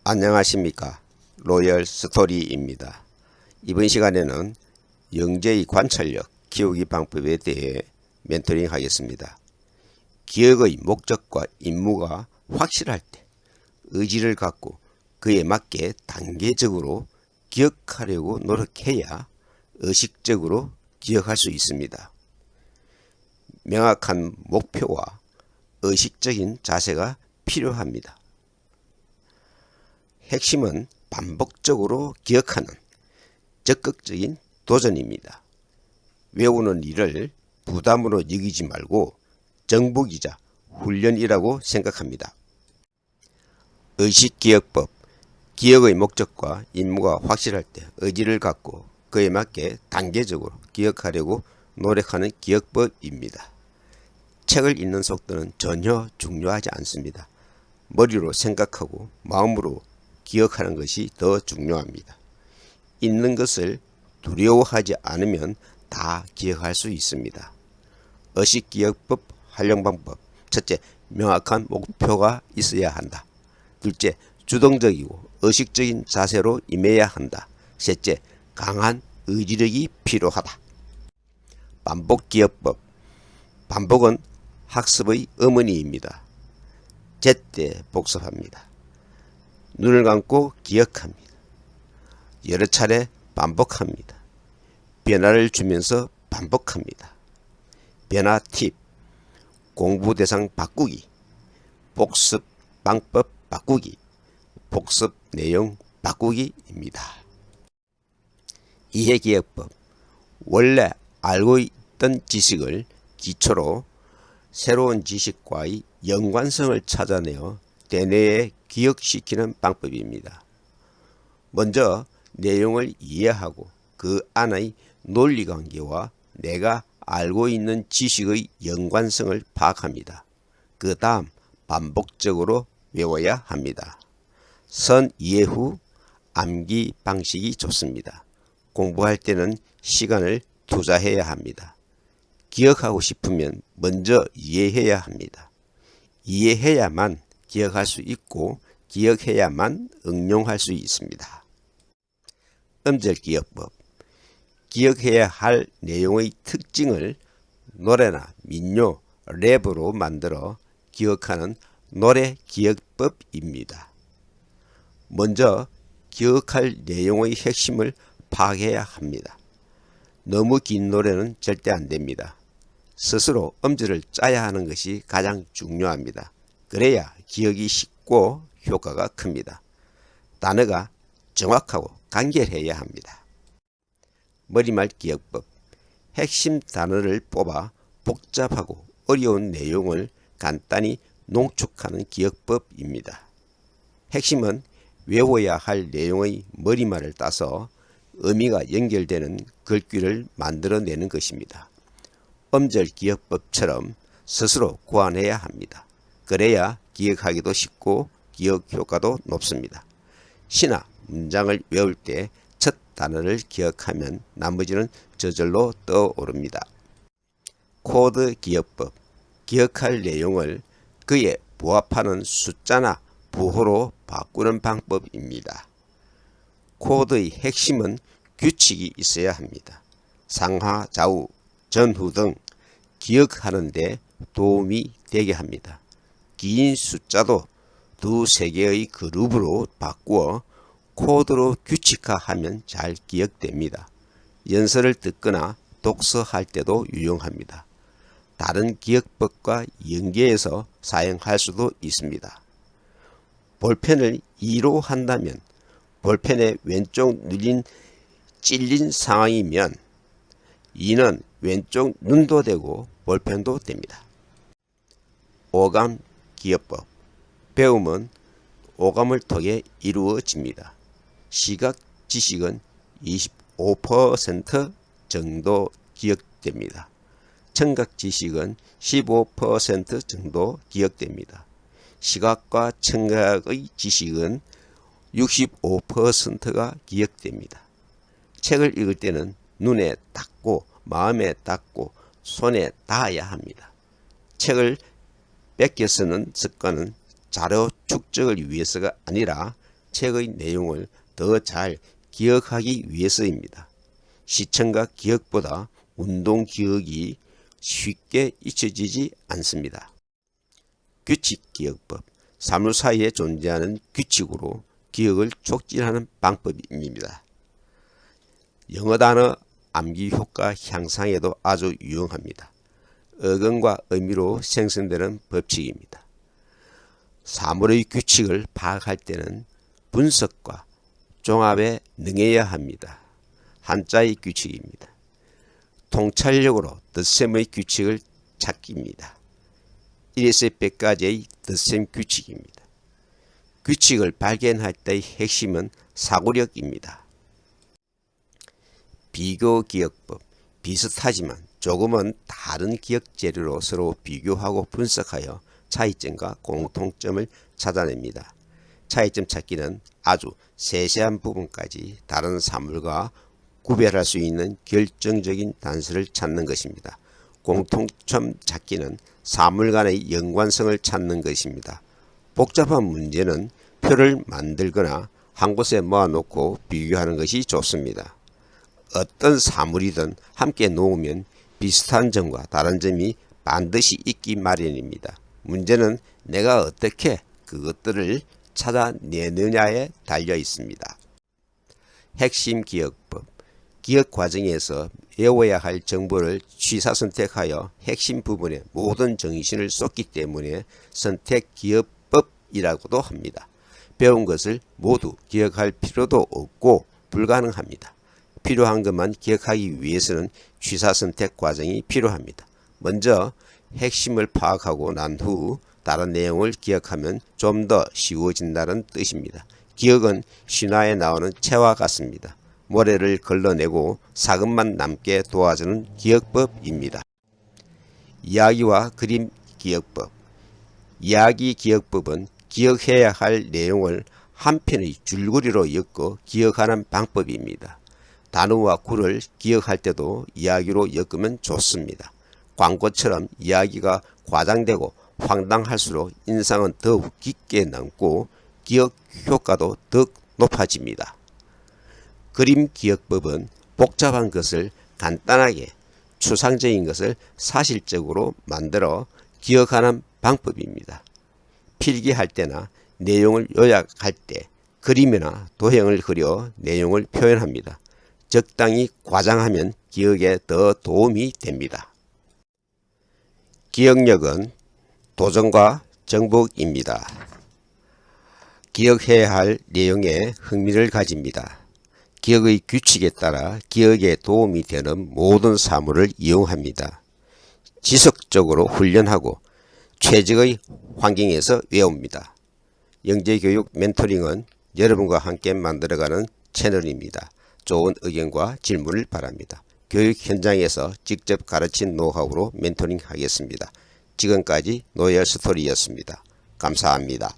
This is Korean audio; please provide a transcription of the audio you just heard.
안녕하십니까. 로열 스토리입니다. 이번 시간에는 영재의 관찰력 키우기 방법에 대해 멘토링 하겠습니다. 기억의 목적과 임무가 확실할 때 의지를 갖고 그에 맞게 단계적으로 기억하려고 노력해야 의식적으로 기억할 수 있습니다. 명확한 목표와 의식적인 자세가 필요합니다. 핵심은 반복적으로 기억하는 적극적인 도전입니다. 외우는 일을 부담으로 여기지 말고 정복이자 훈련이라고 생각합니다. 의식기억법, 기억의 목적과 임무가 확실할 때 의지를 갖고 그에 맞게 단계적으로 기억하려고 노력하는 기억법입니다. 책을 읽는 속도는 전혀 중요하지 않습니다. 머리로 생각하고 마음으로 기억하는 것이 더 중요합니다. 읽는 것을 두려워하지 않으면 다 기억할 수 있습니다. 의식기억법 활용방법. 첫째, 명확한 목표가 있어야 한다. 둘째, 주동적이고 의식적인 자세로 임해야 한다. 셋째, 강한 의지력이 필요하다. 반복기억법. 반복은 학습의 어머니입니다. 제때 복습합니다. 눈을 감고 기억합니다. 여러 차례 반복합니다. 변화를 주면서 반복합니다. 변화 팁, 공부 대상 바꾸기, 복습 방법 바꾸기, 복습 내용 바꾸기입니다. 이해기억법, 원래 알고 있던 지식을 기초로 새로운 지식과의 연관성을 찾아내어 대뇌에 기억시키는 방법입니다. 먼저 내용을 이해하고 그 안의 논리관계와 내가 알고 있는 지식의 연관성을 파악합니다. 그 다음 반복적으로 외워야 합니다. 선 이해 후 암기 방식이 좋습니다. 공부할 때는 시간을 투자해야 합니다. 기억하고 싶으면 먼저 이해해야 합니다. 이해해야만 기억할 수 있고 기억해야만 응용할 수 있습니다. 음절기억법. 기억해야 할 내용의 특징을 노래나 민요, 랩으로 만들어 기억하는 노래 기억법입니다. 먼저 기억할 내용의 핵심을 파악해야 합니다. 너무 긴 노래는 절대 안 됩니다. 스스로 음절을 짜야 하는 것이 가장 중요합니다. 그래야 기억이 쉽고 효과가 큽니다. 단어가 정확하고 간결해야 합니다. 머리말 기억법. 핵심 단어를 뽑아 복잡하고 어려운 내용을 간단히 농축하는 기억법입니다. 핵심은 외워야 할 내용의 머리말을 따서 의미가 연결되는 글귀를 만들어내는 것입니다. 음절 기억법처럼 스스로 고안해야 합니다. 그래야 기억하기도 쉽고 기억 효과도 높습니다. 시나 문장을 외울 때 첫 단어를 기억하면 나머지는 저절로 떠오릅니다. 코드 기억법. 기억할 내용을 그에 부합하는 숫자나 부호로 바꾸는 방법입니다. 코드의 핵심은 규칙이 있어야 합니다. 상하, 좌우, 전후 등 기억하는 데 도움이 되게 합니다. 긴 숫자도 두세 개의 그룹으로 바꾸어 코드로 규칙화하면 잘 기억됩니다. 연설을 듣거나 독서할 때도 유용합니다. 다른 기억법과 연계해서 사용할 수도 있습니다. 볼펜을 2로 한다면 볼펜의 왼쪽 눈이 찔린 상황이면 2는 왼쪽 눈도 되고 볼펜도 됩니다. 오감 기억법. 배움은 오감을 통해 이루어집니다. 시각 지식은 25% 정도 기억됩니다. 청각 지식은 15% 정도 기억됩니다. 시각과 청각의 지식은 65%가 기억됩니다. 책을 읽을 때는 눈에 닦고 마음에 닦고 손에 닿아야 합니다. 책을 뺏겨 쓰는 습관은 자료 축적을 위해서가 아니라 책의 내용을 더 잘 기억하기 위해서입니다. 시청각 기억보다 운동 기억이 쉽게 잊혀지지 않습니다. 규칙 기억법, 사물 사이에 존재하는 규칙으로 기억을 촉진하는 방법입니다. 영어 단어 암기 효과 향상에도 아주 유용합니다. 어근과 의미로 생성되는 법칙입니다. 사물의 규칙을 파악할 때는 분석과 종합에 능해야 합니다. 한자의 규칙입니다. 통찰력으로 덧셈의 규칙을 찾기입니다. 1에서 100까지의 덧셈 규칙입니다. 규칙을 발견할 때의 핵심은 사고력입니다. 비교 기억법, 비슷하지만 조금은 다른 기억 재료로 서로 비교하고 분석하여 차이점과 공통점을 찾아냅니다. 차이점 찾기는 아주 세세한 부분까지 다른 사물과 구별할 수 있는 결정적인 단서를 찾는 것입니다. 공통점 찾기는 사물 간의 연관성을 찾는 것입니다. 복잡한 문제는 표를 만들거나 한 곳에 모아놓고 비교하는 것이 좋습니다. 어떤 사물이든 함께 놓으면 비슷한 점과 다른 점이 반드시 있기 마련입니다. 문제는 내가 어떻게 그것들을 찾아내느냐에 달려 있습니다. 핵심 기억법, 기억 과정에서 외워야 할 정보를 취사 선택하여 핵심 부분에 모든 정신을 쏟기 때문에 선택 기억법이라고도 합니다. 배운 것을 모두 기억할 필요도 없고 불가능합니다. 필요한 것만 기억하기 위해서는 취사 선택 과정이 필요합니다. 먼저 핵심을 파악하고 난 후 다른 내용을 기억하면 좀 더 쉬워진다는 뜻입니다. 기억은 신화에 나오는 채와 같습니다. 모래를 걸러내고 사근만 남게 도와주는 기억법입니다. 이야기와 그림 기억법, 이야기 기억법은 기억해야 할 내용을 한 편의 줄거리로 엮어 기억하는 방법입니다. 단어와 구를 기억할 때도 이야기로 엮으면 좋습니다. 광고처럼 이야기가 과장되고 황당할수록 인상은 더욱 깊게 남고 기억 효과도 더욱 높아집니다. 그림 기억법은 복잡한 것을 간단하게, 추상적인 것을 사실적으로 만들어 기억하는 방법입니다. 필기할 때나 내용을 요약할 때 그림이나 도형을 그려 내용을 표현합니다. 적당히 과장하면 기억에 더 도움이 됩니다. 기억력은 도전과 정복입니다. 기억해야 할 내용에 흥미를 가집니다. 기억의 규칙에 따라 기억에 도움이 되는 모든 사물을 이용합니다. 지속적으로 훈련하고 최적의 환경에서 외웁니다. 영재교육 멘토링은 여러분과 함께 만들어가는 채널입니다. 좋은 의견과 질문을 바랍니다. 교육 현장에서 직접 가르친 노하우로 멘토링 하겠습니다. 지금까지 노열스토리였습니다. 감사합니다.